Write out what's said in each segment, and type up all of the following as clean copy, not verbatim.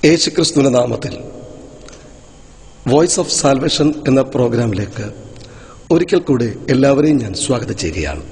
യേശുക്രിസ്തുവിന്റെ നാമത്തിൽ voice of salvation എന്ന പ്രോഗ്രാമിലേക്ക് ഒരിക്കൽ കൂടി എല്ലാവരെയും ഞാൻ സ്വാഗതം ചെയ്യുകയാണ്.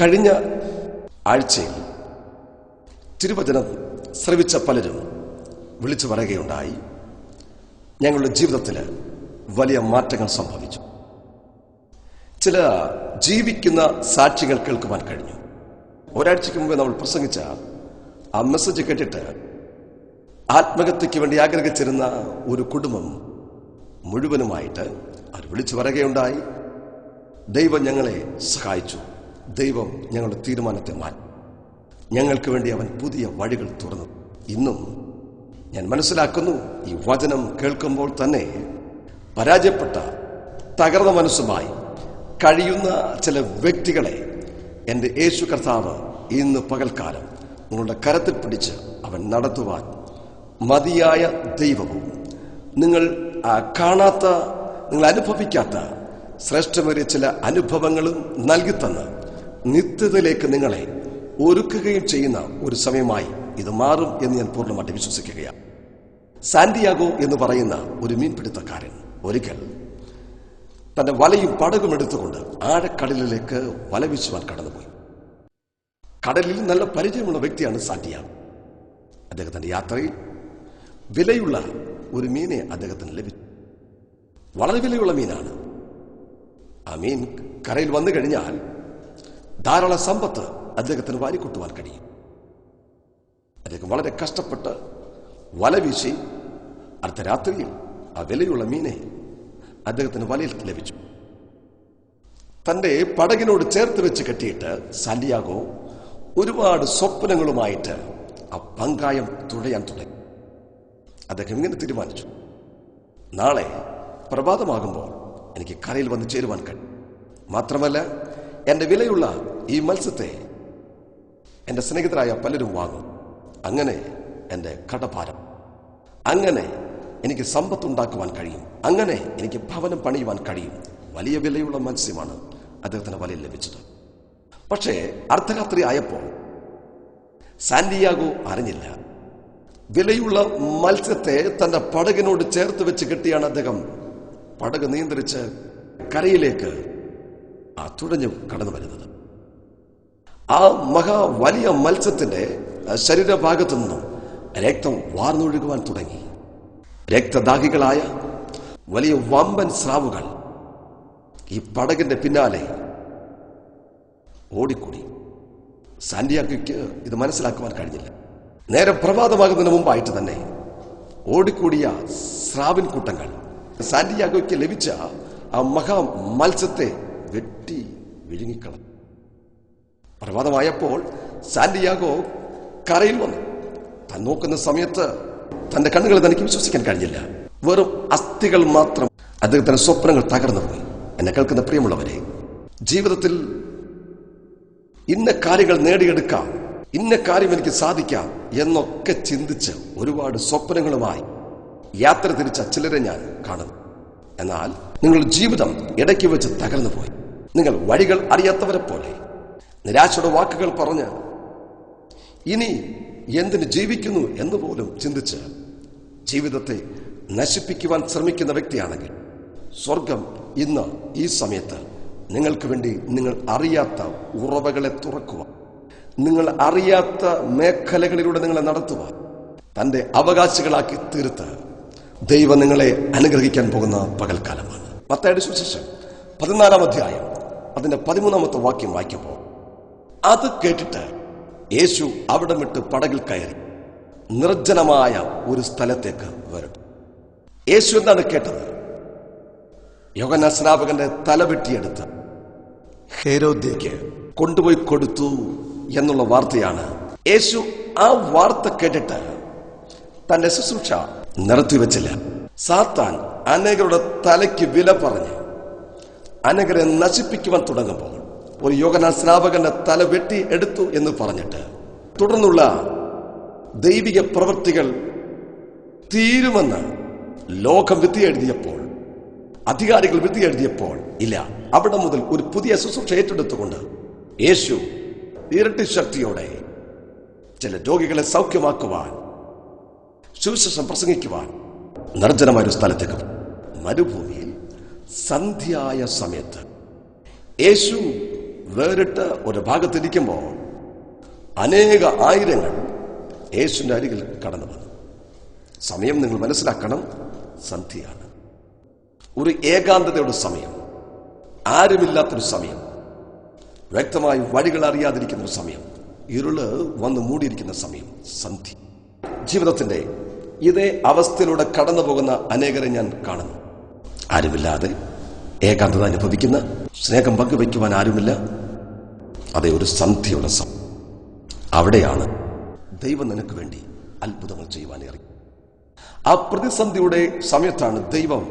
കഴിഞ്ഞ ആഴ്ചയിൽ തിരുവചനം ശ്രവിച്ച പലരും വിളിച്ചു പറയുകയുണ്ടായി, ഞങ്ങളുടെ ജീവിതത്തിൽ വലിയ മാറ്റങ്ങൾ സംഭവിച്ചു. ചില ജീവിക്കുന്ന സാക്ഷ്യങ്ങൾ കേൾക്കുവാൻ കഴിഞ്ഞു. ഒരാഴ്ചയ്ക്ക് മുമ്പ് നമ്മൾ പ്രസംഗിച്ച ആ മെസ്സേജ് കേട്ടിട്ട് ആത്മഹത്യയ്ക്ക് വേണ്ടി ആഗ്രഹിച്ചിരുന്ന ഒരു കുടുംബം മുഴുവനുമായിട്ട് അവർ വിളിച്ചു പറയുകയുണ്ടായി, ദൈവം ഞങ്ങളെ സഹായിച്ചു, ദൈവം ഞങ്ങളുടെ തീരുമാനത്തെ മാറ്റി, ഞങ്ങൾക്ക് വേണ്ടി അവൻ പുതിയ വഴികൾ തുറന്നു. ഇന്നും ഞാൻ മനസ്സിലാക്കുന്നു, ഈ വചനം കേൾക്കുമ്പോൾ തന്നെ പരാജയപ്പെട്ട തകർന്ന മനസ്സുമായി കഴിയുന്ന ചില വ്യക്തികളെ എൻ്റെ യേശു കർത്താവ് ഇന്ന് പകൽക്കാലം നിങ്ങളുടെ കരത്തിൽ പിടിച്ച് അവൻ നടത്തുവാൻ മതിയായ ദൈവവും നിങ്ങൾ കാണാത്ത, നിങ്ങൾ അനുഭവിക്കാത്ത ശ്രേഷ്ഠമേറിയ ചില അനുഭവങ്ങളും നൽകിത്തന്ന് നിത്യതയിലേക്ക് നിങ്ങളെ ഒരുക്കുകയും ചെയ്യുന്ന ഒരു സമയമായി ഇത് മാറും എന്ന് ഞാൻ പൂർണ്ണമായിട്ട് വിശ്വസിക്കുകയാണ്. സാന്റിയാഗോ എന്ന് പറയുന്ന ഒരു മീൻപിടുത്തക്കാരൻ ഒരിക്കൽ തന്റെ വലയും പടകും എടുത്തുകൊണ്ട് ആഴക്കടലിലേക്ക് വല വീശുവാൻ കടന്നുപോയി. കടലിൽ നല്ല പരിചയമുള്ള വ്യക്തിയാണ് സാന്റിയാഗോ. അദ്ദേഹത്തിന്റെ യാത്രയിൽ വിലയുള്ള ഒരു മീനെ അദ്ദേഹത്തിന് ലഭിച്ചു. വളരെ വിലയുള്ള മീനാണ്. ആ മീൻ കരയിൽ വന്നു കഴിഞ്ഞാൽ ധാരാളം സമ്പത്ത് അദ്ദേഹത്തിന് വാരിക്കൊട്ടുവാൻ കഴിയും. അദ്ദേഹം വളരെ കഷ്ടപ്പെട്ട് വല വീശി അടുത്ത രാത്രിയിൽ ആ വിലയുള്ള മീനെ അദ്ദേഹത്തിന് വലയിൽ ലഭിച്ചു. തന്റെ പടകിനോട് ചേർത്ത് വെച്ച് കെട്ടിയിട്ട് സാന്റിയാഗോ ഒരുപാട് സ്വപ്നങ്ങളുമായിട്ട് ആ പങ്കായം തുഴയാൻ തുടങ്ങി. അദ്ദേഹം ഇങ്ങനെ തീരുമാനിച്ചു, നാളെ പ്രഭാതമാകുമ്പോൾ എനിക്ക് കരയിൽ വന്ന് ചേരുവാൻ കഴിയും. മാത്രമല്ല, എന്റെ വിലയുള്ള ഈ മത്സ്യത്തെ എന്റെ സ്നേഹിതരായ പലരും വാങ്ങും. അങ്ങനെ എന്റെ കടഭാരം, അങ്ങനെ എനിക്ക് സമ്പത്തുണ്ടാക്കുവാൻ കഴിയും, അങ്ങനെ എനിക്ക് ഭവനം പണിയുവാൻ കഴിയും. വലിയ വിലയുള്ള മത്സ്യമാണ് അദ്ദേഹത്തിന് വലയിൽ ലഭിച്ചത്. പക്ഷേ അർദ്ധരാത്രി ആയപ്പോൾ സാന്റിയാഗോ അറിഞ്ഞില്ല, വിലയുള്ള മത്സ്യത്തെ തന്റെ പടകിനോട് ചേർത്ത് വെച്ച് കെട്ടിയാണ് അദ്ദേഹം പടക് നിയന്ത്രിച്ച് കരയിലേക്ക് തുഴഞ്ഞു കടന്നു വരുന്നത്. ആ വലിയ മത്സ്യത്തിന്റെ ശരീരഭാഗത്തു നിന്നും രക്തം വാർന്നൊഴുകുവാൻ തുടങ്ങി. രക്തദാഹികളായ വലിയ വമ്പൻ സ്രാവുകൾ ഈ പടകിന്റെ പിന്നാലെ ഓടിക്കൂടി. സാന്റിയാഗോയ്ക്ക് ഇത് മനസ്സിലാക്കുവാൻ കഴിഞ്ഞില്ല. നേരെ പ്രഭാതമാകുന്നതിന് മുമ്പായിട്ട് തന്നെ ഓടിക്കൂടിയ സ്രാവിൻ കൂട്ടങ്ങൾ സാന്റിയാഗോയ്ക്ക് ലഭിച്ച ആ മത്സ്യത്തെ വെട്ടി വിഴുങ്ങിക്കളഞ്ഞു. പ്രഭാതമായപ്പോൾ സാന്റിയാഗോ കരയിൽ വന്നു. താൻ നോക്കുന്ന സമയത്ത് തന്റെ കണ്ണുകൾ തനിക്ക് വിശ്വസിക്കാൻ കഴിഞ്ഞില്ല. വെറും അസ്ഥികൾ മാത്രം. അദ്ദേഹത്തിന്റെ സ്വപ്നങ്ങൾ തകർന്നു പോയി. എന്നെ കേൾക്കുന്ന പ്രിയമുള്ളവരെ, ജീവിതത്തിൽ ഇന്ന കാര്യങ്ങൾ നേടിയെടുക്കാം, ഇന്ന കാര്യം എനിക്ക് സാധിക്കാം എന്നൊക്കെ ചിന്തിച്ച് ഒരുപാട് സ്വപ്നങ്ങളുമായി യാത്ര തിരിച്ച ചിലരെ ഞാൻ കാണുന്നു. എന്നാൽ നിങ്ങളുടെ ജീവിതം ഇടയ്ക്ക് വെച്ച് തകർന്നു പോയി. നിങ്ങൾ വഴികൾ അറിയാത്തവരെ പോലെ നിരാശയുടെ വാക്കുകൾ പറഞ്ഞ് ഇനി എന്തിന് ജീവിക്കുന്നു എന്ന് പോലും ചിന്തിച്ച് ജീവിതത്തെ നശിപ്പിക്കുവാൻ ശ്രമിക്കുന്ന വ്യക്തിയാണെങ്കിൽ സ്വർഗം ഇന്ന് ഈ സമയത്ത് നിങ്ങൾക്ക് വേണ്ടി നിങ്ങൾ അറിയാത്ത ഉറവകളെ തുറക്കുക, നിങ്ങൾ അറിയാത്ത മേഖലകളിലൂടെ നിങ്ങളെ നടത്തുക, തന്റെ അവകാശികളാക്കി തീർത്ത് ദൈവം നിങ്ങളെ അനുഗ്രഹിക്കാൻ പോകുന്ന പകൽക്കാലമാണ്. മത്തായിയുടെ സുവിശേഷം 14-ാം അധ്യായം അതിന്റെ 13-ാമത്തെ വാക്യം വായിക്കുമ്പോൾ, അത് കേട്ടിട്ട് യേശു അവിടെ വിട്ട് പടകിൽ കയറി നിർജ്ജനമായ ഒരു സ്ഥലത്തേക്ക് വരും. യേശു എന്താണ് കേട്ടത്? യോഹന്നാൻ സ്നാപകന്റെ തല വെട്ടിയെടുത്ത് ഹേരോദ്യയ്ക്ക് കൊണ്ടുപോയി കൊടുത്തു എന്നുള്ള വാർത്തയാണ്. യേശു ആ വാർത്ത കേട്ടിട്ട് തന്റെ ശുശ്രൂഷ നിർത്തിവെച്ചില്ല. സാത്താൻ അനേകരുടെ തലയ്ക്ക് വില പറഞ്ഞ് അനേകരെ നശിപ്പിക്കുവാൻ തുടങ്ങുമ്പോൾ ഒരു യോഹന്നാൻ സ്നാപകന്റെ തല വെട്ടി എടുത്തു എന്ന് പറഞ്ഞിട്ട് തുടർന്നുള്ള ദൈവിക പ്രവൃത്തികൾ തീരുമെന്ന് ലോകം വിധി എഴുതിയപ്പോൾ, അധികാരികൾ വിധി എഴുതിയപ്പോൾ ഇല്ല, അവിടെ മുതൽ ഒരു പുതിയ ശുശ്രൂഷ ഏറ്റെടുത്തുകൊണ്ട് യേശു ഇരട്ടി ശക്തിയോടെ ചില രോഗികളെ സൗഖ്യമാക്കുവാൻ, സുവിശേഷം പ്രസംഗിക്കുവാൻ നിർജ്ജനമായ ഒരു സ്ഥലത്തേക്ക് മരുഭൂമിയിൽ സന്ധ്യയായ സമയത്ത് യേശു വേറിട്ട് ഒരു ഭാഗത്തിരിക്കുമ്പോൾ അനേക ആയിരങ്ങൾ യേശുവിന്റെ അരികിൽ കടന്നു വന്നു. സമയം നിങ്ങൾ മനസ്സിലാക്കണം, സന്ധ്യയാണ്. ഒരു ഏകാന്തതയുടെ സമയം, ആരുമില്ലാത്തൊരു സമയം, വ്യക്തമായി വഴികൾ അറിയാതിരിക്കുന്ന ഒരു സമയം, ഇരുള് വന്ന് മൂടിയിരിക്കുന്ന സമയം, സന്ധ്യ. ജീവിതത്തിന്റെ ഇതേ അവസ്ഥയിലൂടെ കടന്നു പോകുന്ന അനേകരെ ഞാൻ കാണുന്നു. ആരുമില്ലാതെ ഏകാന്തത അനുഭവിക്കുന്ന, സ്നേഹം പങ്കുവയ്ക്കുവാൻ ആരുമില്ല. അതേ ഒരു സന്ധ്യയുടെ സമയം. അവിടെയാണ് ദൈവം നിനക്ക് വേണ്ടി അത്ഭുതങ്ങൾ ചെയ്യുവാൻ ഇറങ്ങി. ആ പ്രതിസന്ധിയുടെ സമയത്താണ് ദൈവം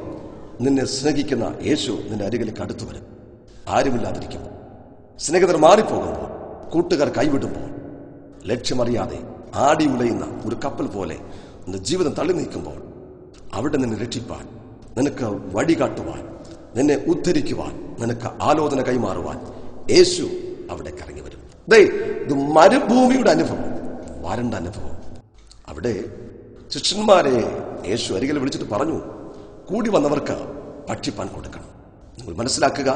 നിന്നെ സ്നേഹിക്കുന്ന യേശു നിന്റെ അരികിലേക്ക് അടുത്തു വരും. ആരുമില്ലാതിരിക്കുമ്പോൾ, സ്നേഹിതർ മാറിപ്പോകുമ്പോൾ, കൂട്ടുകാർ കൈവിടുമ്പോൾ, ലക്ഷ്യമറിയാതെ ആടി ഉലയുന്ന ഒരു കപ്പൽ പോലെ നിന്റെ ജീവിതം തള്ളി നീക്കുമ്പോൾ, അവിടെ നിന്നെ രക്ഷിപ്പാൻ, നിനക്ക് വഴി കാട്ടുവാൻ, നിന്നെ ഉദ്ധരിക്കുവാൻ, നിനക്ക് ആലോചന കൈമാറുവാൻ യേശു അവിടെ കറങ്ങി വരും. ഇത് മരുഭൂമിയുടെ അനുഭവം, വരണ്ട അനുഭവം. അവിടെ ശിഷ്യന്മാരെ യേശു അരികിൽ വിളിച്ചിട്ട് പറഞ്ഞു, കൂടി വന്നവർക്ക് ഭക്ഷിപ്പാൻ കൊടുക്കണം. നിങ്ങൾ മനസ്സിലാക്കുക,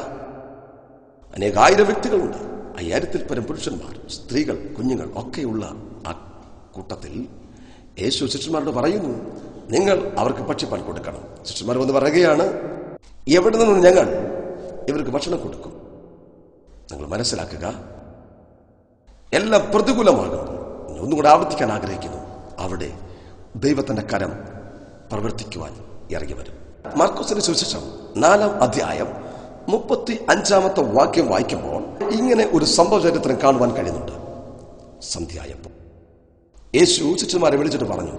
അനേകായിരം വ്യക്തികളുണ്ട്. 5000-ൽ പരം പുരുഷന്മാർ, സ്ത്രീകൾ, കുഞ്ഞുങ്ങൾ ഒക്കെയുള്ള ആ കൂട്ടത്തിൽ യേശു ശിഷ്യന്മാരോട് പറയുന്നു, നിങ്ങൾ അവർക്ക് ഭക്ഷിപ്പാൻ കൊടുക്കണം. ശിഷ്യന്മാർ വന്ന് പറയുകയാണ്, എവിടെ നിന്ന് ഞങ്ങൾ ഇവർക്ക് ഭക്ഷണം കൊടുക്കും? നിങ്ങൾ മനസ്സിലാക്കുക, എല്ലാം പ്രതികൂലമാകുമ്പോൾ ഒന്നും കൂടെ ആവർത്തിക്കാൻ ആഗ്രഹിക്കുന്നു. അവിടെ ദൈവത്തിന്റെ കരം പ്രവർത്തിക്കുവാൻ ഇറങ്ങി വരും. മാർക്കോസിന്റെ സുവിശേഷം 4-ാം അധ്യായം 35-ാമത്തെ വാക്യം വായിക്കുമ്പോൾ ഇങ്ങനെ ഒരു സംഭവ ചരിത്രം കാണുവാൻ കഴിയുന്നുണ്ട്. സന്ധ്യയായപ്പോൾ യേശു ശിഷ്യന്മാരെ വിളിച്ചിട്ട് പറഞ്ഞു,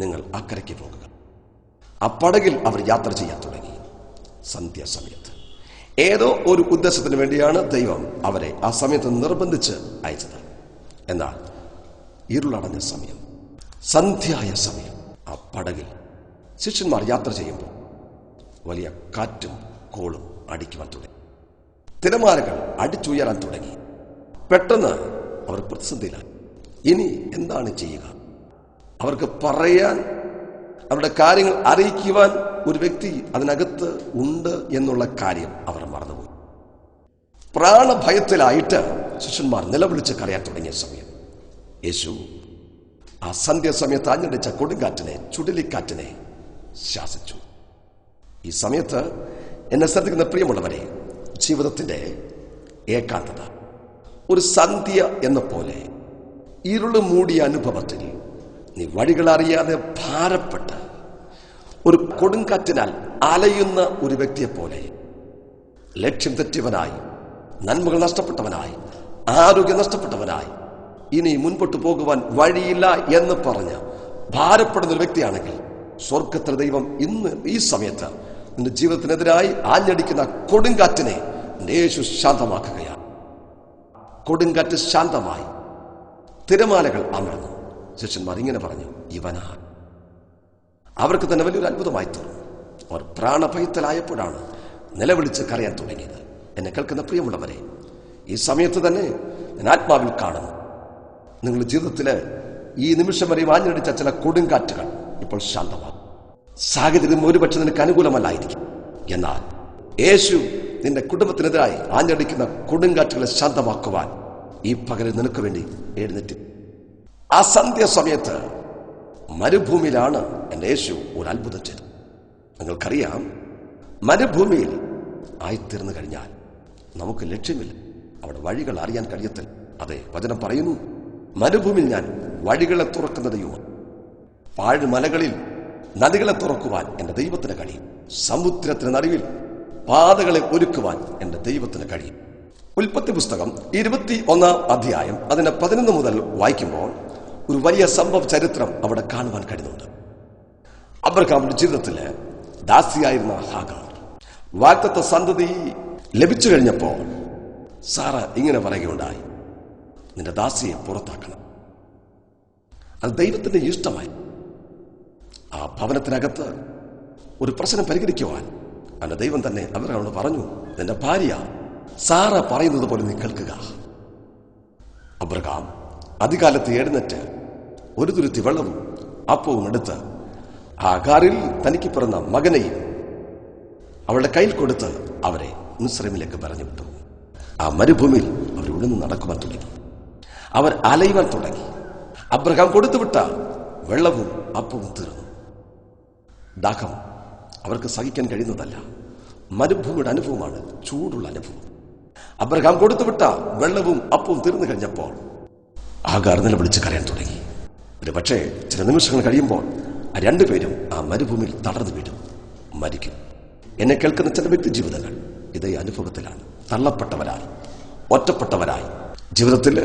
നിങ്ങൾ അക്കരയ്ക്ക് പോകുക. ആ പടകിൽ അവർ യാത്ര ചെയ്യാൻ തുടങ്ങി. സന്ധ്യാസമയത്ത് ഏതോ ഒരു ഉദ്ദേശത്തിന് വേണ്ടിയാണ് ദൈവം അവരെ ആ സമയത്ത് നിർബന്ധിച്ച് അയച്ചത്. എന്നാൽ ഇരുളടഞ്ഞ സമയം, സന്ധ്യയായ സമയം, ആ പടകിൽ ശിഷ്യന്മാർ യാത്ര ചെയ്യുമ്പോൾ വലിയ കാറ്റും കോളും അടിക്കുവാൻ തുടങ്ങി. തിരമാലകൾ അടിച്ചുയരാൻ തുടങ്ങി. പെട്ടെന്ന് അവർ പ്രതിസന്ധിയിലായി. ഇനി എന്താണ് ചെയ്യുക? അവർക്ക് പറയാൻ, അവരുടെ കാര്യങ്ങൾ അറിയിക്കുവാൻ ഒരു വ്യക്തി അതിനകത്ത് ഉണ്ട് എന്നുള്ള കാര്യം അവർ മറന്നുപോയി. പ്രാണഭയത്തിലായിട്ട് ശിഷ്യന്മാർ നിലവിളിച്ച് കരയാൻ തുടങ്ങിയ സമയം യേശു ആ സന്ധ്യാസമയത്ത് ആഞ്ഞടിച്ച കൊടുങ്കാറ്റിനെ, ചുഴലിക്കാറ്റിനെ ശാസിച്ചു. ഈ സമയത്ത് എന്നെ ശ്രദ്ധിക്കുന്ന പ്രിയമുള്ളവരെ, ജീവിതത്തിന്റെ ഏകാന്തത ഒരു സന്ധ്യ എന്ന പോലെ ഇരുള് മൂടിയ അനുഭവത്തിൽ നീ വഴികൾ അറിയാതെ ഭാരപ്പെട്ട് ഒരു കൊടുങ്കാറ്റിനാൽ അലയുന്ന ഒരു വ്യക്തിയെ പോലെ, ലക്ഷ്യം തെറ്റിയവനായി, നന്മകൾ നഷ്ടപ്പെട്ടവനായി, ആരോഗ്യം നഷ്ടപ്പെട്ടവനായി, ഇനി മുൻപോട്ട് പോകുവാൻ വഴിയില്ല എന്ന് പറഞ്ഞ് ഭാരപ്പെടുന്ന ഒരു വ്യക്തിയാണെങ്കിൽ, സ്വർഗത്തിലെ ദൈവം ഇന്ന് ഈ സമയത്ത് നിന്റെ ജീവിതത്തിനെതിരായി ആഞ്ഞടിക്കുന്ന കൊടുങ്കാറ്റിനെ യേശു ശാന്തമാക്കുകയാണ്. കൊടുങ്കാറ്റ് ശാന്തമായി, തിരമാലകൾ അമർന്നു. ശിഷ്യന്മാർ ഇങ്ങനെ പറഞ്ഞു, ഇവനാ. അവർക്ക് തന്നെ വലിയൊരു അത്ഭുതമായി തീർന്നു. അവർ പ്രാണഭയത്തിലായപ്പോഴാണ് നിലവിളിച്ച് കരയാൻ തുടങ്ങിയത്. എന്നെ കേൾക്കുന്ന പ്രിയമുള്ളവരെ, ഈ സമയത്ത് തന്നെ ഞാൻ ആത്മാവിൽ കാണുന്നു, നിങ്ങളുടെ ജീവിതത്തില് ഈ നിമിഷം വരെ വാഞ്ഞടിച്ച ചില കൊടുങ്കാറ്റുകൾ ഇപ്പോൾ ശാന്തമാകും. സാഹചര്യം ഒരുപക്ഷെ നിനക്ക് അനുകൂലമല്ലായിരിക്കും. എന്നാൽ യേശു നിന്റെ കുടുംബത്തിനെതിരായി ആഞ്ഞടിക്കുന്ന കൊടുങ്കാറ്റുകളെ ശാന്തമാക്കുവാൻ ഈ പകലിൽ നിനക്ക് വേണ്ടി എഴുന്നേറ്റ്. ആ സന്ധ്യാസമയത്ത് മരുഭൂമിയിലാണ് എന്റെ യേശു ഒരു അത്ഭുതം ചെയ്തത്. നിങ്ങൾക്കറിയാം, മരുഭൂമിയിൽ ആയിത്തീർന്നു കഴിഞ്ഞാൽ നമുക്ക് ലക്ഷ്യമില്ല, അവിടെ വഴികൾ അറിയാൻ കഴിയത്തില്ല. അതെ, വചനം പറയുന്നു, മരുഭൂമിയിൽ ഞാൻ വഴികളെ തുറക്കുന്ന ദൈവമാണ്. പാഴ്മലകളിൽ നദികളെ തുറക്കുവാൻ എന്റെ ദൈവത്തിന് കഴിയും. സമുദ്രത്തിന് നടുവിൽ പാതകളെ ഒരുക്കുവാൻ എന്റെ ദൈവത്തിന് കഴിയും. ഉൽപ്പത്തി പുസ്തകം 21-ാം അധ്യായം അതിന്റെ 11 മുതൽ വായിക്കുമ്പോൾ ഒരു വലിയ സംഭവ ചരിത്രം അവിടെ കാണുവാൻ കഴിയുന്നുണ്ട്. അബ്രഹാമിന്റെ ജീവിതത്തില് ദാസിയായിരുന്ന ഹാഗാർ വാഗ്ദത്ത സന്തതി ലഭിച്ചു കഴിഞ്ഞപ്പോൾ സാറ ഇങ്ങനെ പറയുകയുണ്ടായി, നിന്റെ ദാസിയെ പുറത്താക്കണം. അത് ദൈവത്തിന്റെ ഇഷ്ടമായി. ആ ഭവനത്തിനകത്ത് ഒരു പ്രശ്നം പരിഹരിക്കുവാൻ അവന്റെ ദൈവം തന്നെ അവരോട് പറഞ്ഞു, നിന്റെ ഭാര്യ സാറ പറയുന്നത് പോലെ നീ കേൾക്കുക. അബ്രഹാം അതികാലത്ത് എഴുന്നേറ്റ് ഒരു തുരുത്തി വെള്ളവും അപ്പവും എടുത്ത് ആഗാറിൽ തനിക്ക് പിറന്ന മകനെയും അവളുടെ കയ്യിൽ കൊടുത്ത് അവരെ മിസ്രൈമിലേക്ക് പറഞ്ഞു വിട്ടു. ആ മരുഭൂമിയിൽ അവർ ഉഴന്ന് നടക്കുവാൻ തുടങ്ങി. അവർ അലയുവാൻ തുടങ്ങി. അബ്രഹാം കൊടുത്തുവിട്ട വെള്ളവും അപ്പവും തീർന്നു. ദാഹം അവർക്ക് സഹിക്കാൻ കഴിയുന്നതല്ല. മരുഭൂമിയുടെ അനുഭവമാണ് ചൂടുള്ള അനുഭവം. അബ്രഹാം കൊടുത്തുവിട്ട വെള്ളവും അപ്പവും തീർന്നു കഴിഞ്ഞപ്പോൾ ഹാഗാർ നിലവിളിച്ച് കരയാൻ തുടങ്ങി. ഒരു പക്ഷേ ചില നിമിഷങ്ങൾ കഴിയുമ്പോൾ ആ രണ്ടുപേരും ആ മരുഭൂമിയിൽ തളർന്നു വീഴും, മരിക്കും. എന്നെ കേൾക്കുന്ന ചില വ്യക്തി ജീവിതങ്ങൾ ഇതേ അനുഭവത്തിലാണ്. തള്ളപ്പെട്ടവരായി, ഒറ്റപ്പെട്ടവരായി, ജീവിതത്തിൽ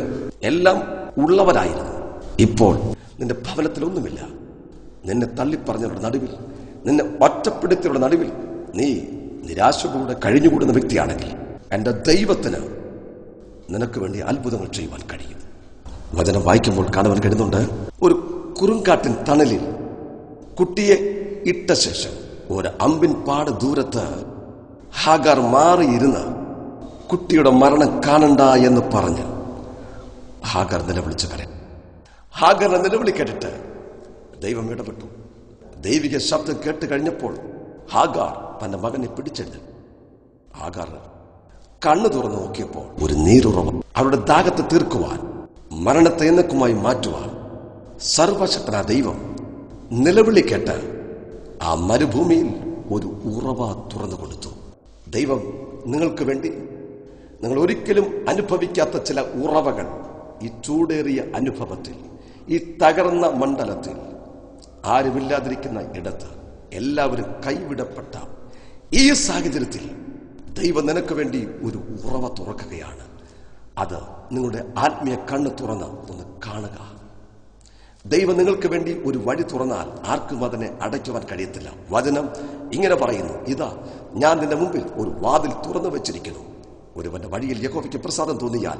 എല്ലാം ഉള്ളവരായിരുന്നു. ഇപ്പോൾ നിന്റെ ഭവനത്തിൽ ഒന്നുമില്ല. നിന്നെ തള്ളിപ്പറഞ്ഞവരുടെ നടുവിൽ, നിന്നെ ഒറ്റപ്പെടുത്തിയവരുടെ നടുവിൽ നീ നിരാശയോടെ കഴിഞ്ഞുകൂടുന്ന വ്യക്തിയാണെങ്കിൽ എന്റെ ദൈവത്തിന് നിനക്ക് വേണ്ടി അത്ഭുതങ്ങൾ ചെയ്യുവാൻ കഴിയും. വചനം വായിക്കുമ്പോൾ കാണുവാൻ കഴിയുന്നുണ്ട്, ഒരു കുറുങ്കാട്ടിൻ തണലിൽ കുട്ടിയെ ഇട്ട ശേഷം ഒരു അമ്പിൻ പാട് ദൂരത്ത് ഹാഗാർ മാറിയിരുന്ന് കുട്ടിയുടെ മരണം കാണണ്ട എന്ന് പറഞ്ഞ് ഹാഗാർ നിലവിളിച്ച് കരയും. ഹാഗാറിന്റെ നിലവിളി കേട്ടിട്ട് ദൈവം ഇടപെട്ടു. ദൈവിക ശബ്ദം കേട്ട് കഴിഞ്ഞപ്പോൾ ഹാഗാർ തന്റെ മകനെ പിടിച്ചെഴുന്നേറ്റു. ഹാഗാർ കണ്ണു തുറന്നു നോക്കിയപ്പോൾ ഒരു നീരുറവ അവരുടെ ദാഹത്തെ തീർക്കുവാൻ, മരണത്തെ എന്നേക്കുമായി മാറ്റുവാൻ സർവശക്തനായ ദൈവം നിലവിളി കേട്ട് ആ മരുഭൂമിയിൽ ഒരു ഉറവ തുറന്നു കൊടുത്തു. ദൈവം നിങ്ങൾക്ക് വേണ്ടി നിങ്ങൾ ഒരിക്കലും അനുഭവിക്കാത്ത ചില ഉറവകൾ ഈ ചൂടേറിയ അനുഭവത്തിൽ, ഈ തകർന്ന മണ്ഡലത്തിൽ, ആരുമില്ലാതിരിക്കുന്ന ഇടത്ത്, എല്ലാവരും കൈവിടപ്പെട്ട ഈ സാഹചര്യത്തിൽ ദൈവം നിനക്ക് വേണ്ടി ഒരു ഉറവ തുറക്കുകയാണ്. അത് നിങ്ങളുടെ ആത്മീയ കണ്ണ് തുറന്ന് ഒന്ന് കാണുക. ദൈവം നിങ്ങൾക്ക് വേണ്ടി ഒരു വഴി തുറന്നാൽ ആർക്കും അതിനെ അടയ്ക്കുവാൻ കഴിയത്തില്ല. വചനം ഇങ്ങനെ പറയുന്നു, ഇതാ ഞാൻ നിന്റെ മുമ്പിൽ ഒരു വാതിൽ തുറന്നു വെച്ചിരിക്കുന്നു. ഒരുവന്റെ വഴിയിൽ യഹോവയ്ക്ക് പ്രസാദം തോന്നിയാൽ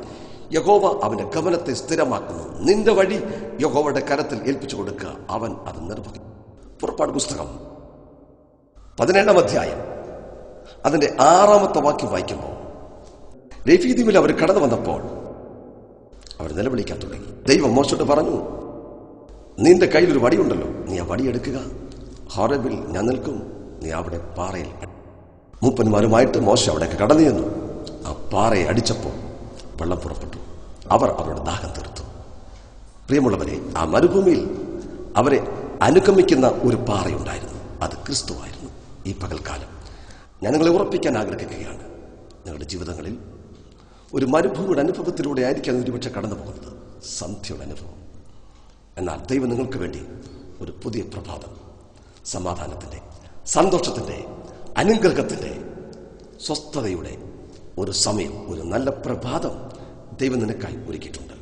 യഹോവ അവന്റെ ഗമനത്തെ സ്ഥിരമാക്കുന്നു. നിന്റെ വഴി യഹോവയുടെ കരത്തിൽ ഏൽപ്പിച്ചു കൊടുക്കുക, അവൻ അത് നിർവഹിക്കും. പുറപ്പാട് പുസ്തകം 17-ാം അധ്യായം അതിന്റെ 6-ാമത്തെ വാക്യം വായിക്കുമ്പോൾ, രഫീദീമിൽ അവർ കടന്നു വന്നപ്പോൾ അവർ നിലവിളിക്കാൻ തുടങ്ങി. ദൈവം മോശയോട് പറഞ്ഞു, നിന്റെ കയ്യിലൊരു വടിയുണ്ടല്ലോ, നീ ആ വടി എടുക്കുക. ഹോറേബിൽ ഞാൻ നിൽക്കും, നീ അവിടെ പാറയിൽ. മൂപ്പന്മാരുമായിട്ട് മോശ അവിടേക്ക് കടന്നു ചെന്നു. ആ പാറയെ അടിച്ചപ്പോൾ വെള്ളം പുറപ്പെട്ടു. അവർ അവരുടെ ദാഹം തീർത്തു. പ്രിയമുള്ളവരെ, ആ മരുഭൂമിയിൽ അവരെ അനുഗമിക്കുന്ന ഒരു പാറയുണ്ടായിരുന്നു. അത് ക്രിസ്തുവായിരുന്നു. ഈ പകൽക്കാലം ഞാൻ നിങ്ങളെ ഉറപ്പിക്കാൻ ആഗ്രഹിക്കുകയാണ്, നിങ്ങളുടെ ജീവിതങ്ങളിൽ ഒരു മരുഭൂമിയുടെ അനുഭവത്തിലൂടെ ആയിരിക്കാം ഒരുപക്ഷെ കടന്നു പോകുന്നത്, സന്ധ്യയുടെ അനുഭവം. എന്നാൽ ദൈവം നിങ്ങൾക്ക് വേണ്ടി ഒരു പുതിയ പ്രഭാതം, സമാധാനത്തിന്റെ, സന്തോഷത്തിന്റെ, അനുഗ്രഹത്തിന്റെ, സ്വസ്ഥതയുടെ ഒരു സമയം, ഒരു നല്ല പ്രഭാതം ദൈവം നിനക്കായി ഒരുക്കിയിട്ടുണ്ട്.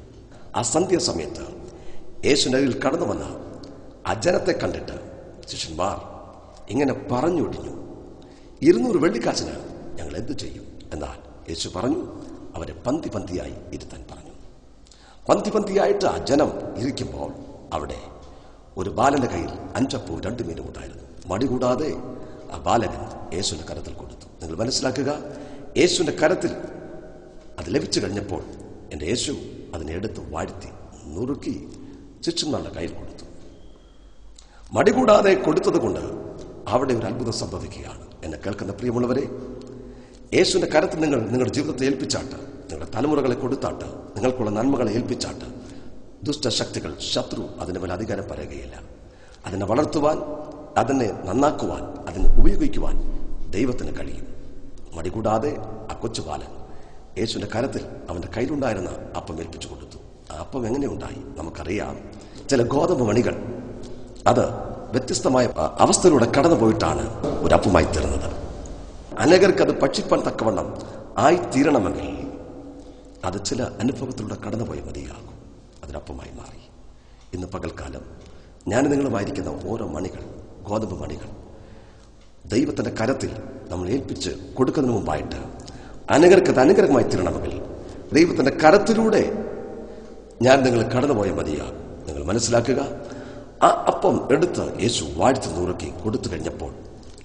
ആ സന്ധ്യാസമയത്ത് യേശുവിന്റെ അരികിൽ കടന്നു വന്ന ആ ജനത്തെ കണ്ടിട്ട് ശിഷ്യന്മാർ ഇങ്ങനെ പറഞ്ഞൊടിഞ്ഞു, 200 വെള്ളിക്കാശിന് ഞങ്ങൾ എന്തു ചെയ്യും? എന്നാൽ യേശു പറഞ്ഞു, അവരെ പന്തി പന്തിയായി ഇരുത്താൻ പറഞ്ഞു. പന്തി പന്തിയായിട്ട് ആ ജനം ഇരിക്കുമ്പോൾ അവിടെ ഒരു ബാലന്റെ കയ്യിൽ 5 അപ്പവും 2 മീനും ഉണ്ടായിരുന്നു. മടി കൂടാതെ ആ ബാലകൻ യേശുവിന്റെ കരത്തിൽ കൊടുത്തു. നിങ്ങൾ മനസ്സിലാക്കുക, യേശുവിന്റെ കരത്തിൽ അത് ലഭിച്ചു കഴിഞ്ഞപ്പോൾ എൻ്റെ യേശു അതിനെ എടുത്ത് വാഴ്ത്തി നുറുക്കി ശിഷ്യന്മാരുടെ കയ്യിൽ കൊടുത്തു. മടി കൂടാതെ കൊടുത്തത് കൊണ്ട് അവിടെ ഒരു അത്ഭുതം സംഭവിക്കുകയാണ്. എന്നെ കേൾക്കുന്ന പ്രിയമുള്ളവരെ, യേശുവിന്റെ കരത്തിൽ നിങ്ങൾ നിങ്ങളുടെ ജീവിതത്തെ ഏൽപ്പിച്ചാട്ട്, നിങ്ങളുടെ തലമുറകളെ കൊടുത്താട്ട്, നിങ്ങൾക്കുള്ള നന്മകളെ ഏൽപ്പിച്ചാട്ട്, ദുഷ്ടശക്തികൾ, ശത്രു അതിന് മേൽ അധികാരം പറയുകയില്ല. അതിനെ വളർത്തുവാൻ, അതിനെ നന്നാക്കുവാൻ, അതിനെ ഉപയോഗിക്കുവാൻ ദൈവത്തിന് കഴിയും. മടികൂടാതെ ആ കൊച്ചുബാലൻ യേശുവിന്റെ കരത്തിൽ അവന്റെ കയ്യിലുണ്ടായിരുന്ന അപ്പം ഏൽപ്പിച്ചു കൊടുത്തു. ആ അപ്പം എങ്ങനെയുണ്ടായി? നമുക്കറിയാം, ചില ഗോതമ്പ് മണികൾ അത് വ്യത്യസ്തമായ അവസ്ഥയിലൂടെ കടന്നു പോയിട്ടാണ് ഒരു അപ്പമായി തീർന്നത്. അനേകർക്ക് അത് ഭക്ഷിപ്പാൻ തക്കവണ്ണം ആയിത്തീരണമെങ്കിൽ അത് ചില അനുഭവത്തിലൂടെ കടന്നുപോയി മതിയാകും, അതിനപ്പമായി മാറി. ഇന്ന് പകൽക്കാലം ഞാൻ നിങ്ങളുമായിരിക്കുന്ന ഓരോ മണികൾ, ഗോതമ്പ് മണികൾ ദൈവത്തിന്റെ കരത്തിൽ നമ്മൾ ഏൽപ്പിച്ച് കൊടുക്കുന്നതിന് മുമ്പായിട്ട് അനേകർക്ക് അത് അനുഗ്രഹമായി തീരണമെങ്കിൽ ദൈവത്തിന്റെ കരത്തിലൂടെ ഞാൻ നിങ്ങൾ കടന്നുപോയ മതിയാകും. നിങ്ങൾ മനസ്സിലാക്കുക, ആ അപ്പം എടുത്ത് യേശു വാഴ്ത്തി നുറുക്കി കൊടുത്തു കഴിഞ്ഞപ്പോൾ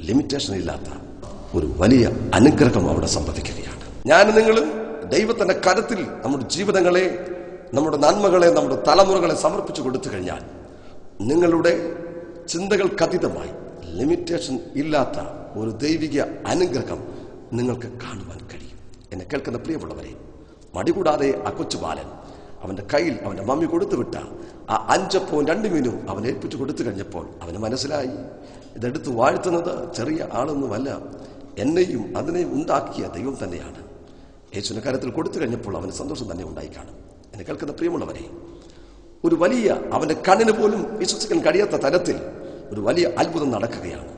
ലിമിറ്റേഷൻ ഇല്ലാത്ത ഒരു വലിയ അനുഗ്രഹം അവിടെ സംഭവിക്കുകയാണ്. ഞാൻ നിങ്ങളും ദൈവത്തിന്റെ കരത്തിൽ നമ്മുടെ ജീവിതങ്ങളെ, നമ്മുടെ നന്മകളെ, നമ്മുടെ തലമുറകളെ സമർപ്പിച്ചു കൊടുത്തു കഴിഞ്ഞാൽ നിങ്ങളുടെ ചിന്തകൾക്കതീതമായി ലിമിറ്റേഷൻ ഇല്ലാത്ത ഒരു ദൈവിക അനുഗ്രഹം നിങ്ങൾക്ക് കാണുവാൻ കഴിയും. എന്നെ കേൾക്കുന്ന പ്രിയമുള്ളവരെ, മടികൂടാതെ ആ കൊച്ചു ബാലൻ അവന്റെ കയ്യിൽ അവന്റെ മമ്മി കൊടുത്തു വിട്ട ആ 5 അപ്പവും 2 മീനും അവൻ ഏൽപ്പിച്ചു കൊടുത്തു കഴിഞ്ഞപ്പോൾ അവന് മനസ്സിലായി, ഇതെടുത്ത് വാഴ്ത്തുന്നത് ചെറിയ ആളൊന്നുമല്ല, എന്നെയും അതിനെയും ഉണ്ടാക്കിയ ദൈവം തന്നെയാണ്. യേശുവിന്റെ കരത്തിൽ കൊടുത്തു കഴിഞ്ഞപ്പോൾ അവന് സന്തോഷം തന്നെ ഉണ്ടായി കാണും. എന്നെ കേൾക്കുന്ന പ്രിയമുള്ളവരെ, ഒരു വലിയ, അവന്റെ കണ്ണിന് പോലും വിശ്വസിക്കാൻ കഴിയാത്ത തരത്തിൽ ഒരു വലിയ അത്ഭുതം നടക്കുകയാണ്.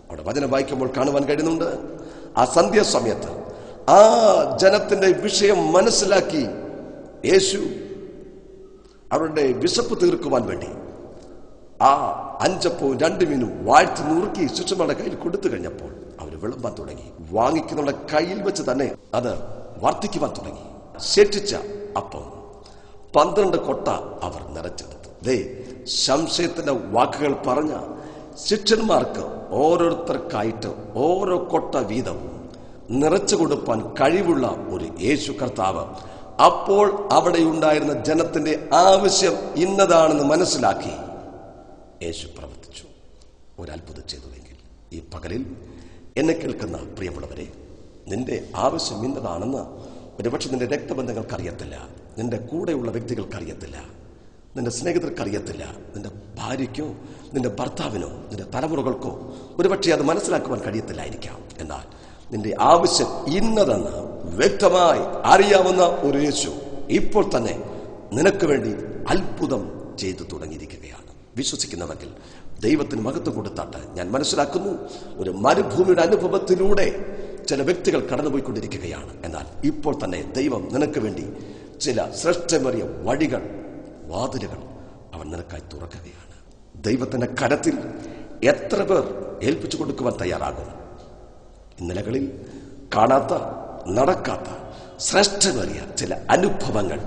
അവിടെ വചനം വായിക്കുമ്പോൾ കാണുവാൻ കഴിയുന്നുണ്ട്, ആ സന്ധ്യാസമയത്ത് ആ ജനത്തിന്റെ വിഷയം മനസ്സിലാക്കി യേശു അവരുടെ വിശപ്പ് തീർക്കുവാൻ വേണ്ടി ആ 5 അപ്പവും 2 മീനും വാഴ്ത്തി നുറുക്കി ശിഷ്യന്മാരുടെ കയ്യിൽ കൊടുത്തു കഴിഞ്ഞപ്പോൾ അവർ വിളമ്പാൻ തുടങ്ങി. വാങ്ങിക്കുന്നവരുടെ കയ്യിൽ വെച്ച് തന്നെ അത് വർദ്ധിക്കുവാൻ തുടങ്ങി. ശേഷിച്ച അപ്പം 12 കൊട്ട അവർ നിറച്ചെടുത്തു. സംശയത്തിന്റെ വാക്കുകൾ പറഞ്ഞ ശിഷ്യന്മാർക്ക് ഓരോരുത്തർക്കായിട്ട് ഓരോ കൊട്ട വീതം നിറച്ചു കൊടുപ്പാൻ കഴിവുള്ള ഒരു യേശു കർത്താവ് അപ്പോൾ അവിടെ ഉണ്ടായിരുന്ന ജനത്തിന്റെ ആവശ്യം ഇന്നതാണെന്ന് മനസ്സിലാക്കി യേശു പ്രവർത്തിച്ചു, ഒരത്ഭുതം ചെയ്തുവെങ്കിൽ ഈ പകലിൽ എന്നെ കേൾക്കുന്ന പ്രിയമുള്ളവരെ, നിന്റെ ആവശ്യം ഇന്നതാണെന്ന് ഒരുപക്ഷെ നിന്റെ രക്തബന്ധങ്ങൾക്കറിയത്തില്ല, നിന്റെ കൂടെയുള്ള വ്യക്തികൾക്കറിയത്തില്ല, നിന്റെ സ്നേഹിതർക്കറിയത്തില്ല, നിന്റെ ഭാര്യയ്ക്കോ നിന്റെ ഭർത്താവിനോ നിന്റെ തലമുറകൾക്കോ ഒരുപക്ഷെ അത് മനസ്സിലാക്കുവാൻ കഴിയത്തില്ലായിരിക്കാം. എന്നാൽ നിന്റെ ആവശ്യം ഇന്നതെന്ന് വ്യക്തമായി അറിയാവുന്ന ഒരു യേശു ഇപ്പോൾ തന്നെ നിനക്ക് വേണ്ടി അത്ഭുതം ചെയ്തു തുടങ്ങിയിരിക്കുകയാണ്. വിശ്വസിക്കുന്നവർക്ക് ദൈവത്തിന് മഹത്വം കൊടുത്താട്ട് ഞാൻ മനസ്സിലാക്കുന്നു, ഒരു മരുഭൂമിയുടെ അനുഭവത്തിലൂടെ ചില വ്യക്തികൾ കടന്നുപോയിക്കൊണ്ടിരിക്കുകയാണ്. എന്നാൽ ഇപ്പോൾ തന്നെ ദൈവം നിനക്ക് വേണ്ടി ചില ശ്രേഷ്ഠമേറിയ വഴികൾ, വാതിലുകൾ അവൻ നിനക്കായി തുറക്കുകയാണ്. ദൈവത്തിന്റെ കരത്തിൽ എത്ര പേർ ഏൽപ്പിച്ചു കൊടുക്കുവാൻ തയ്യാറാകും? ഇന്നലകളിൽ കാണാത്ത, നടക്കാത്ത ശ്രേഷ്ഠമേറിയ ചില അനുഭവങ്ങൾ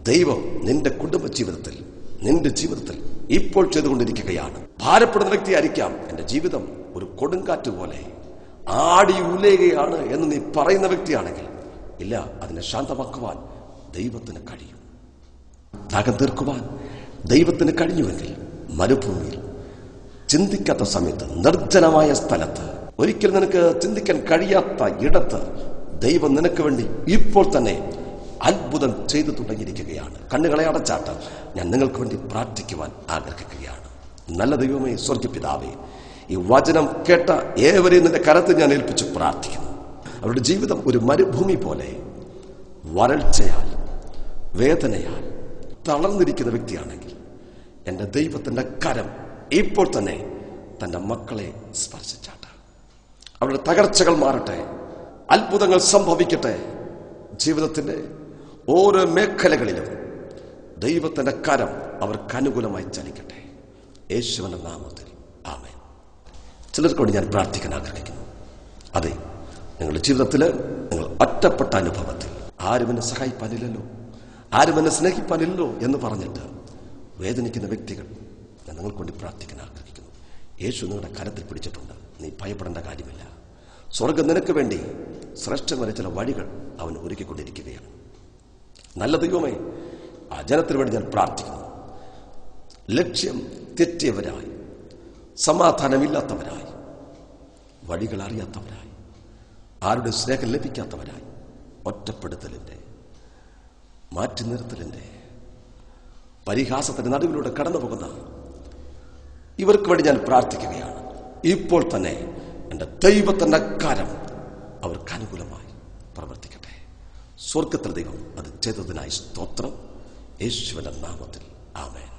ദൈവം നിന്റെ കുടുംബ ജീവിതത്തിൽ, നിന്റെ ജീവിതത്തിൽ ഇപ്പോൾ ചെയ്തുകൊണ്ടിരിക്കുകയാണ്. ഭാരപ്പെടുന്ന വ്യക്തിയായിരിക്കാം, എന്റെ ജീവിതം ഒരു കൊടുങ്കാറ്റ് പോലെ ആടി ഉലയുകയാണ് എന്ന് നീ പറയുന്ന വ്യക്തിയാണെങ്കിൽ, ഇല്ല, അതിനെ ശാന്തമാക്കുവാൻ ദൈവത്തിന് കഴിയും. ദാഹം തീർക്കുവാൻ ദൈവത്തിന് കഴിഞ്ഞുവെങ്കിൽ മരുഭൂമിയിൽ ചിന്തിക്കാത്ത സമയത്ത്, നിർജ്ജനമായ സ്ഥലത്ത്, ഒരിക്കൽ നിനക്ക് ചിന്തിക്കാൻ കഴിയാത്ത ഇടത്ത് ദൈവം നിനക്ക് വേണ്ടി ഇപ്പോൾ തന്നെ അത്ഭുതം ചെയ്തു തുടങ്ങിയിരിക്കുകയാണ്. കണ്ണുകളെ അടച്ചാട്ട് ഞാൻ നിങ്ങൾക്ക് വേണ്ടി പ്രാർത്ഥിക്കുവാൻ ആഗ്രഹിക്കുകയാണ്. നല്ല ദൈവമേ, സ്വർഗ്ഗപിതാവേ, ഈ വചനം കേട്ട ഏവരെയും നിന്റെ കരത്തിൽ ഞാൻ ഏൽപ്പിച്ച് പ്രാർത്ഥിക്കുന്നു. അവരുടെ ജീവിതം ഒരു മരുഭൂമി പോലെ വരൾച്ചയാൽ, വേദനയാൽ തളർന്നിരിക്കുന്ന വ്യക്തിയാണെങ്കിൽ എന്റെ ദൈവത്തിന്റെ കരം ഇപ്പോൾ തന്നെ തന്റെ മക്കളെ സ്പർശിച്ചാട്ടെ. അവരുടെ തകർച്ചകൾ മാറട്ടെ, അത്ഭുതങ്ങൾ സംഭവിക്കട്ടെ. ജീവിതത്തിന്റെ ഓരോ മേഖലകളിലും ദൈവത്തിന്റെ കരം അവർക്ക് അനുകൂലമായി ചലിക്കട്ടെ. യേശുവിന്റെ നാമത്തിൽ ആമേൻ. ചിലർക്കോട് ഞാൻ പ്രാർത്ഥിക്കാൻ ആഗ്രഹിക്കുന്നു. അതെ, നിങ്ങളുടെ ജീവിതത്തിൽ നിങ്ങൾ ഒറ്റപ്പെട്ട അനുഭവത്തിൽ, ആരും എന്നെ സഹായിപ്പാനില്ലല്ലോ, ആരും എന്നെ സ്നേഹിപ്പാനില്ലല്ലോ എന്ന് പറഞ്ഞിട്ട് വേദനിക്കുന്ന വ്യക്തികൾ, ഞാൻ നിങ്ങൾക്ക് വേണ്ടി പ്രാർത്ഥിക്കാൻ ആഗ്രഹിക്കുന്നു. യേശു നിങ്ങളുടെ കരത്തിൽ പിടിച്ചിട്ടുണ്ട്. നീ ഭയപ്പെടേണ്ട കാര്യമില്ല. സ്വർഗം നിനക്ക് വേണ്ടി ശ്രേഷ്ഠമായ ചില വഴികൾ അവൻ ഒരുക്കിക്കൊണ്ടിരിക്കുകയാണ്. നല്ല ദൈവമേ, ആ ജനത്തിന് വേണ്ടി ഞാൻ പ്രാർത്ഥിക്കുന്നു. ലക്ഷ്യം തെറ്റിയവരായി, സമാധാനമില്ലാത്തവരായി, വഴികൾ അറിയാത്തവരായി, ആരുടെ സ്നേഹം ലഭിക്കാത്തവരായി, ഒറ്റപ്പെടുത്തലിന്റെ, മാറ്റി നിർത്തലിന്റെ, പരിഹാസത്തിന്റെ നടുവിലൂടെ കടന്നു പോകുന്ന ഇവർക്ക് വേണ്ടി ഞാൻ പ്രാർത്ഥിക്കുകയാണ്. ഇപ്പോൾ തന്നെ എന്റെ ദൈവത്തിന്റെ കരം അവർക്ക് അനുകൂലമായി പ്രവർത്തിക്കട്ടെ. സ്വർഗത്തിൽ ദൈവം അത് ചെയ്തതിനായി സ്തോത്രം. യേശുവിന്റെ നാമത്തിൽ ആമേൻ.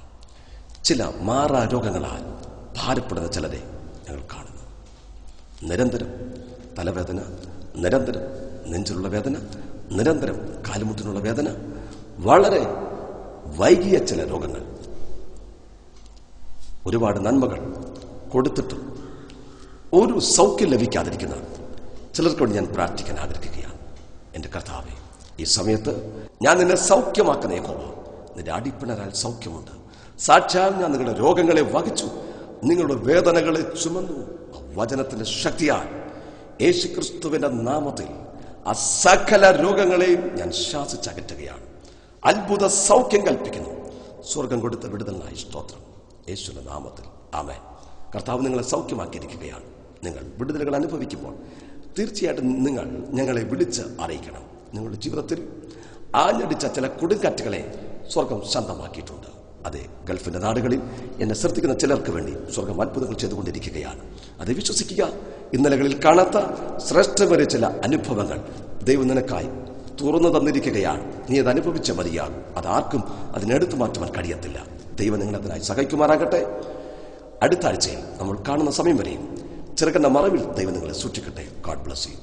ചില മാറാ രോഗങ്ങളാൽ ഭാരപ്പെടുന്ന ചിലരെ ഞങ്ങൾ കാണുന്നു. നിരന്തരം തലവേദന, നിരന്തരം നെഞ്ചിലുള്ള വേദന, നിരന്തരം കാലുമുട്ടിനുള്ള വേദന, വളരെ വൈകിയ ചില രോഗങ്ങൾ, ഒരുപാട് നന്മകൾ കൊടുത്തിട്ടും ഒരു സൗഖ്യം ലഭിക്കാതിരിക്കുന്ന ചിലർക്കൊണ്ട് ഞാൻ പ്രാർത്ഥിക്കാൻ ആഗ്രഹിക്കുകയാണ്. എന്റെ കർത്താവേ, ഈ സമയത്ത് ഞാൻ നിന്നെ സൗഖ്യമാക്കുന്ന യഹോവ, നിന്റെ അടിപ്പിണരാൽ സൗഖ്യമുണ്ട്. സാക്ഷാൽ ഞാൻ നിങ്ങളുടെ രോഗങ്ങളെ വഹിച്ചു, നിങ്ങളുടെ വേദനകളെ ചുമന്നു. വചനത്തിന്റെ ശക്തിയാൽ യേശുക്രിസ്തുവിന്റെ നാമത്തിൽ ആ സകല രോഗങ്ങളെയും ഞാൻ ശാസിച്ചകറ്റുകയാണ്. അത്ഭുത സൗഖ്യം കൽപ്പിക്കുന്നു. സ്വർഗം കൊടുത്ത വിടുതലിനായി സ്തോത്രം. യേശുവിന്റെ നാമത്തിൽ ആമേൻ. കർത്താവ് നിങ്ങളെ സൗഖ്യമാക്കിയിരിക്കുകയാണ്. നിങ്ങൾ വിടുതലുകൾ അനുഭവിക്കുമ്പോൾ തീർച്ചയായിട്ടും നിങ്ങൾ ഞങ്ങളെ വിളിച്ച് അറിയിക്കണം. നിങ്ങളുടെ ജീവിതത്തിൽ ആഞ്ഞടിച്ച ചില കൊടുങ്കാറ്റുകളെ സ്വർഗം ശാന്തമാക്കിയിട്ടുണ്ട്. അതെ, ഗൾഫിന്റെ നാടുകളിൽ എന്നെ ശ്രദ്ധിക്കുന്ന ചിലർക്ക് വേണ്ടി സ്വർഗം അത്ഭുതങ്ങൾ ചെയ്തുകൊണ്ടിരിക്കുകയാണ്. അത് വിശ്വസിക്കുക. ഇന്നലകളിൽ കാണാത്ത ശ്രേഷ്ഠമേറിയ ചില അനുഭവങ്ങൾ ദൈവം നിനക്കായി തുറന്നു തന്നിരിക്കുകയാണ്. നീ അത് അനുഭവിച്ച മതിയാകും. അതാർക്കും അതിനെടുത്തു മാറ്റുവാൻ കഴിയത്തില്ല. ദൈവം നിങ്ങളെ അതിനായി സഹായിക്കുമാറാകട്ടെ. അടുത്ത ആഴ്ചയിൽ നമ്മൾ കാണുന്ന സമയം വരെയും ചെറുക്കന്റെ മറവിൽ ദൈവം നിങ്ങളെ സൂക്ഷിക്കട്ടെ. God bless you.